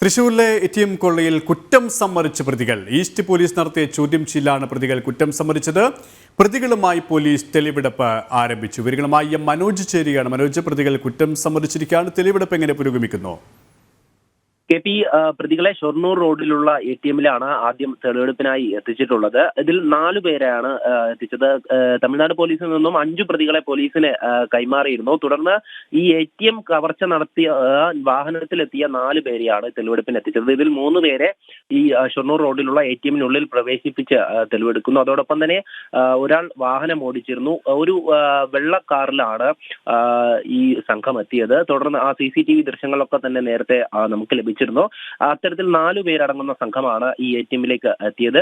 തൃശൂരിലെ എടിഎം കൊള്ളയിൽ കുറ്റം സമ്മതിച്ച പ്രതികൾ ഈസ്റ്റ് പോലീസ് നടത്തിയ ചോദ്യം ചെയ്യലാണ് പ്രതികൾ കുറ്റം സമ്മതിച്ചത്. പ്രതികളുമായി പോലീസ് തെളിവെടുപ്പ് ആരംഭിച്ചു. വിവരങ്ങളുമായി മനോജ് ചേരുകയാണ്. മനോജ്, പ്രതികൾ കുറ്റം സമ്മതിച്ചിരിക്കുകയാണ്. തെളിവെടുപ്പ് എങ്ങനെ പുരോഗമിക്കുന്നു? കെ.പി. പ്രതികളെ ഷൊർണൂർ റോഡിലുള്ള എടിഎമ്മിലാണ് ആദ്യം തെളിവെടുപ്പിനായി എത്തിച്ചിട്ടുള്ളത്. ഇതിൽ 4 പേരെയാണ് എത്തിച്ചത്. തമിഴ്നാട് പോലീസിൽ നിന്നും 5 പ്രതികളെ പോലീസിന് കൈമാറിയിരുന്നു. തുടർന്ന് ഈ എടിഎം കവർച്ച നടത്തിയ വാഹനത്തിലെത്തിയ 4 പേരെയാണ് തെളിവെടുപ്പിന് എത്തിച്ചത്. ഇതിൽ 3 പേരെ ഈ ഷൊർണൂർ റോഡിലുള്ള എടിഎമ്മിനുള്ളിൽ പ്രവേശിപ്പിച്ച് തെളിവെടുക്കുന്നു. അതോടൊപ്പം തന്നെ ഒരാൾ വാഹനം ഓടിച്ചിരുന്നു. ഒരു വെള്ള കാറിലാണ് ഈ സംഘം എത്തിയത്. തുടർന്ന് ആ CCTV ദൃശ്യങ്ങളൊക്കെ തന്നെ നേരത്തെ നമുക്ക് ലഭിച്ചിരുന്നു. അത്തരത്തിൽ 4 പേരടങ്ങുന്ന സംഘമാണ് ഈ എടിഎമ്മിലേക്ക് എത്തിയത്.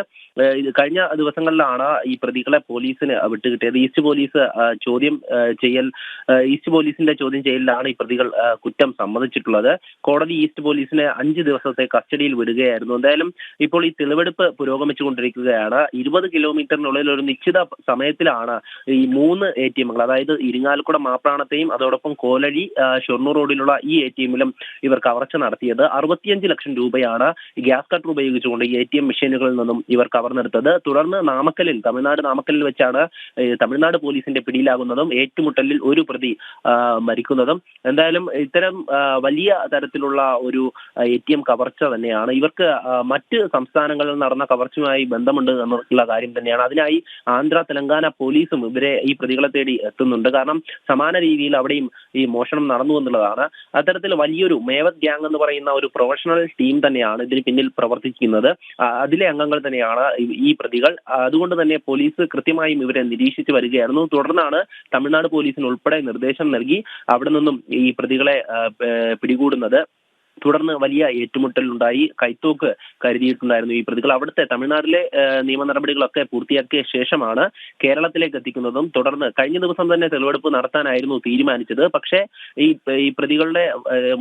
കഴിഞ്ഞ ദിവസങ്ങളിലാണ് ഈ പ്രതികളെ പോലീസിന് വിട്ടുകിട്ടിയത്. ഈസ്റ്റ് പോലീസിന്റെ ചോദ്യം ചെയ്യലിലാണ് ഈ പ്രതികൾ കുറ്റം സമ്മതിച്ചിട്ടുള്ളത്. കോടതി ഈസ്റ്റ് പോലീസിനെ 5 ദിവസത്തെ കസ്റ്റഡിയിൽ വിടുകയായിരുന്നു. എന്തായാലും ഇപ്പോൾ ഈ തെളിവെടുപ്പ് പുരോഗമിച്ചുകൊണ്ടിരിക്കുകയാണ്. 20 കിലോമീറ്ററിനുള്ളിൽ ഒരു നിശ്ചിത സമയത്തിലാണ് ഈ 3 എടിഎമ്മുകൾ, അതായത് ഇരിങ്ങാലക്കുട മാപ്രാണത്തെയും അതോടൊപ്പം കോലഴി ഷൊർണൂർ റോഡിലുള്ള ഈ എടിഎമ്മിലും ഇവർ കവർച്ച നടത്തിയത്. 65 ലക്ഷം രൂപയാണ് ഗ്യാസ് കട്ടർ ഉപയോഗിച്ചുകൊണ്ട് ഈ എടിഎം മെഷീനുകളിൽ നിന്നും ഇവർ കവർന്നെടുത്തത്. തുടർന്ന് തമിഴ്നാട് നാമക്കലിൽ വെച്ചാണ് തമിഴ്നാട് പോലീസിന്റെ പിടിയിലാകുന്നതും ഏറ്റുമുട്ടലിൽ ഒരു പ്രതി മരിക്കുന്നതും. എന്തായാലും ഇത്തരം വലിയ തരത്തിലുള്ള ഒരു എടിഎം കവർച്ച തന്നെയാണ്. ഇവർക്ക് മറ്റ് സംസ്ഥാനങ്ങളിൽ നടന്ന കവർച്ചയുമായി ബന്ധമുണ്ട് എന്നുള്ള കാര്യം തന്നെയാണ്. അതിനായി ആന്ധ്ര, തെലങ്കാന പോലീസും ഈ പ്രതികളെ തേടി എത്തുന്നുണ്ട്. കാരണം സമാന രീതിയിൽ അവിടെയും ഈ മോഷണം നടന്നു എന്നുള്ളതാണ്. അത്തരത്തിൽ വലിയൊരു മേവത് ഗ്യാങ് എന്ന് പറയുന്ന ഒരു പ്രൊഫഷണൽ ടീം തന്നെയാണ് ഇതിന് പിന്നിൽ പ്രവർത്തിക്കുന്നത്. അതിലെ അംഗങ്ങൾ തന്നെയാണ് ഈ പ്രതികൾ. അതുകൊണ്ട് തന്നെ പോലീസ് കൃത്യമായും ഇവരെ നിരീക്ഷിച്ച് വരികയായിരുന്നു. തുടർന്നാണ് തമിഴ്നാട് പോലീസിന് ഉൾപ്പെടെ നിർദ്ദേശം നൽകി അവിടെ നിന്നും ഈ പ്രതികളെ പിടികൂടുന്നത്. തുടർന്ന് വലിയ ഏറ്റുമുട്ടലുണ്ടായി. കൈത്തോക്ക് കരുതിയിട്ടുണ്ടായിരുന്നു ഈ പ്രതികൾ. അവിടുത്തെ തമിഴ്നാട്ടിലെ നിയമ നടപടികളൊക്കെ പൂർത്തിയാക്കിയ ശേഷമാണ് കേരളത്തിലേക്ക് എത്തിക്കുന്നതും. തുടർന്ന് കഴിഞ്ഞ ദിവസം തന്നെ തെളിവെടുപ്പ് നടത്താനായിരുന്നു തീരുമാനിച്ചത്. പക്ഷേ ഈ പ്രതികളുടെ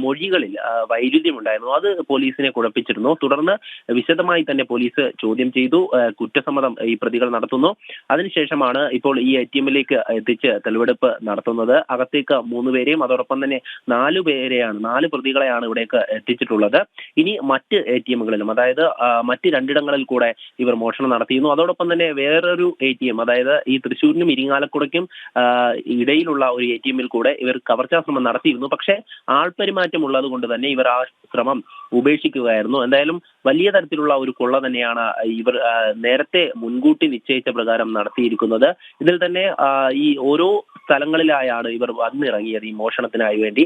മൊഴികളിൽ വൈരുദ്ധ്യമുണ്ടായിരുന്നു. അത് പോലീസിനെ കുഴപ്പിച്ചിരുന്നു. തുടർന്ന് വിശദമായി തന്നെ പോലീസ് ചോദ്യം ചെയ്തു. കുറ്റസമ്മതം ഈ പ്രതികൾ നടത്തുന്നു. അതിനുശേഷമാണ് ഇപ്പോൾ ഈ എടിഎമ്മിലേക്ക് എത്തിച്ച് തെളിവെടുപ്പ് നടത്തുന്നത്. അകത്തേക്ക് 3 പേരെയും അതോടൊപ്പം തന്നെ 4 പ്രതികളെയാണ് ഇവിടേക്ക് എത്തിച്ചിട്ടുള്ളത്. ഇനി മറ്റ് എടിഎമ്മുകളിലും, അതായത് മറ്റ് 2 ഇടങ്ങളിൽ കൂടെ ഇവർ മോഷണം നടത്തിയിരുന്നു. അതോടൊപ്പം തന്നെ വേറൊരു എടിഎം, അതായത് ഈ തൃശ്ശൂരിനും ഇരിങ്ങാലക്കുടയ്ക്കും ഇടയിലുള്ള ഒരു എടിഎമ്മിൽ കൂടെ ഇവർ കവർച്ചാ ശ്രമം നടത്തിയിരുന്നു. പക്ഷേ ആൾപെരുമാറ്റം ഉള്ളത് കൊണ്ട് തന്നെ ഇവർ ആ ശ്രമം ഉപേക്ഷിക്കുകയായിരുന്നു. എന്തായാലും വലിയ തരത്തിലുള്ള ഒരു കൊള്ള തന്നെയാണ് ഇവർ നേരത്തെ മുൻകൂട്ടി നിശ്ചയിച്ച പ്രകാരം നടത്തിയിരിക്കുന്നത്. ഇതിൽ തന്നെ ഈ ഓരോ സ്ഥലങ്ങളിലായാണ് ഇവർ വന്നിറങ്ങിയത് ഈ മോഷണത്തിനായി വേണ്ടി.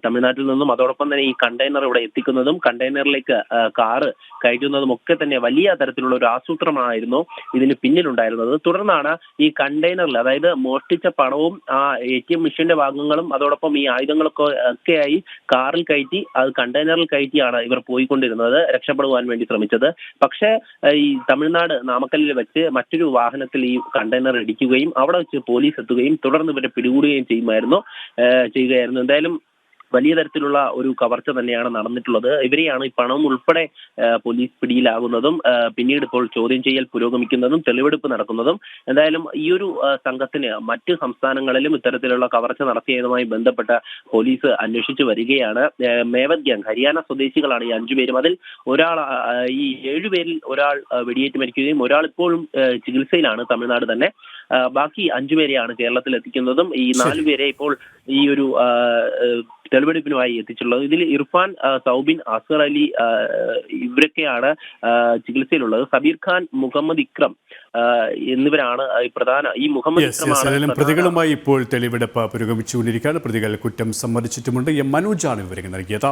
തമിഴ്നാട്ടിൽ നിന്നും അതോടൊപ്പം തന്നെ ഈ കണ്ടെയ്നർ ഇവിടെ എത്തിക്കുന്നതും കണ്ടെയ്നറിലേക്ക് കാറ് കയറ്റുന്നതും ഒക്കെ തന്നെ വലിയ തരത്തിലുള്ള ഒരു ആസൂത്രമായിരുന്നു ഇതിന് പിന്നിലുണ്ടായിരുന്നത്. തുടർന്നാണ് ഈ കണ്ടെയ്നറിൽ, അതായത് മോഷ്ടിച്ച പണവും ആ എടിഎം മെഷീന്റെ ഭാഗങ്ങളും അതോടൊപ്പം ഈ ആയുധങ്ങളൊക്കെ ഒക്കെയായി കാറിൽ കയറ്റി അത് കണ്ടെയ്നറിൽ കയറ്റിയാണ് ഇവർ പോയിക്കൊണ്ടിരുന്നത്, രക്ഷപ്പെടുവാൻ വേണ്ടി ശ്രമിച്ചത്. പക്ഷേ ഈ തമിഴ്നാട് നാമക്കല്ലിൽ വെച്ച് മറ്റൊരു വാഹനത്തിൽ ഈ കണ്ടെയ്നർ ഇടിക്കുകയും അവിടെ വെച്ച് പോലീസ് എത്തുകയും തുടർന്ന് ഇവരെ പിടികൂടുകയും ചെയ്യുകയായിരുന്നു. എന്തായാലും വലിയ തരത്തിലുള്ള ഒരു കവർച്ച തന്നെയാണ് നടന്നിട്ടുള്ളത്. ഇവരെയാണ് ഈ പണം ഉൾപ്പെടെ പോലീസ് പിടിയിലാകുന്നതും പിന്നീട് ഇപ്പോൾ ചോദ്യം ചെയ്യൽ പുരോഗമിക്കുന്നതും തെളിവെടുപ്പ് നടക്കുന്നതും. എന്തായാലും ഈ ഒരു സംഘത്തിന് മറ്റ് സംസ്ഥാനങ്ങളിലും ഇത്തരത്തിലുള്ള കവർച്ച നടത്തിയതുമായി ബന്ധപ്പെട്ട പോലീസ് അന്വേഷിച്ചു വരികയാണ്. മേവത് ഗ്യാങ് ഹരിയാന സ്വദേശികളാണ് ഈ 5 പേരും. അതിൽ ഒരാൾ, ഈ 7 പേരിൽ ഒരാൾ വെടിയേറ്റ് മരിക്കുകയും ഒരാൾ ഇപ്പോഴും ചികിത്സയിലാണ് തമിഴ്നാട് തന്നെ. ബാക്കി 5 പേരെയാണ് കേരളത്തിൽ എത്തിക്കുന്നതും. ഈ 4 പേരെ ഇപ്പോൾ ഈ ഒരു തെളിവെടുപ്പിനുമായി എത്തിച്ചുള്ളത്. ഇതിൽ ഇർഫാൻ, സൗബിൻ, അസർ അലി ഇവരൊക്കെയാണ് ചികിത്സയിലുള്ളത്. സബീർ ഖാൻ, മുഹമ്മദ് ഇക്രം എന്നിവരാണ് ഈ മുഹമ്മദ് ഇക്രമാണ്. പ്രതികളുമായി ഇപ്പോൾ തെളിവെടുപ്പ് പുരോഗമിച്ചുകൊണ്ടിരിക്കുകയാണ്. പ്രതികൾ കുറ്റം സമ്മതിച്ചിട്ടുമുണ്ട്. മനോജാണ് വിവരങ്ങൾ നൽകിയത്.